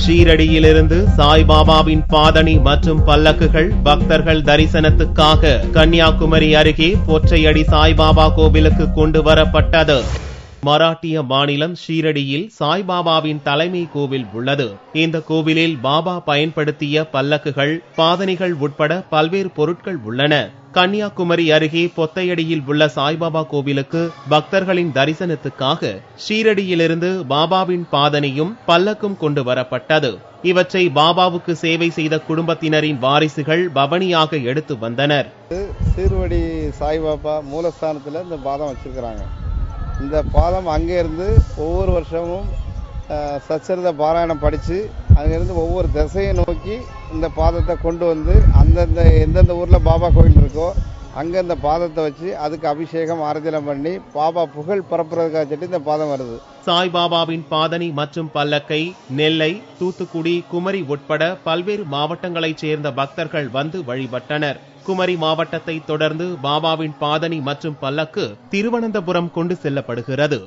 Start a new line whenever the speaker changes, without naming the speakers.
ஷீரடியிலிருந்து சாய்பாபாவின் பாதணி மற்றும் பல்லக்குகள் பக்தர்கள் தரிசனத்துக்காக கன்னியாகுமரி அருகே பொற்றையடி சாய்பாபா கோவிலுக்கு கொண்டு வரப்பட்டது. மராட்டிய மாநிலம் ஷீரடியில் சாய்பாபாவின் தலைமை கோவில் உள்ளது. இந்த கோவிலில் பாபா பயன்படுத்திய பல்லக்குகள், பாதணிகள் உட்பட பல்வேறு பொருட்கள் உள்ளன. கன்னியாகுமரி அருகே பொத்தையடியில் உள்ள சாய்பாபா கோவிலுக்கு பக்தர்களின் தரிசனத்துக்காக ஷீரடியிலிருந்து பாபாவின் பாதணியும் பல்லக்கும் கொண்டு வரப்பட்டது. இவற்றை பாபாவுக்கு சேவை செய்த குடும்பத்தினரின் வாரிசுகள் பவனியாக எடுத்து வந்தனர்.
சீர்வடி சாய்பாபா மூலஸ்தானத்தில் இந்த பாதம் வச்சிருக்கிறாங்க. இந்த பாதம் அங்கே இருந்து ஒவ்வொரு வருஷமும் சச்சரித பாராயணம் படித்து அங்கிருந்து ஒவ்வொரு திசையை நோக்கி இந்த பாதத்தை கொண்டு வந்து எந்தெந்த ஊரில் பாபா கோயில் இருக்கோ அங்கே இந்த பாதத்தை வச்சு அதுக்கு அபிஷேகம் ஆராதனை பண்ணி பாபா புகழ் பரப்புறதுக்காக சொல்லி இந்த பாதம் வருது.
சாய்பாபாவின் பாதணி மற்றும் பல்லக்கை நெல்லை, தூத்துக்குடி, குமரி உட்பட பல்வேறு மாவட்டங்களைச் சேர்ந்த பக்தர்கள் வந்து வழிபட்டனர். குமரி மாவட்டத்தை தொடர்ந்து பாபாவின் பாதணி மற்றும் பல்லக்கு திருவனந்தபுரம் கொண்டு செல்லப்படுகிறது.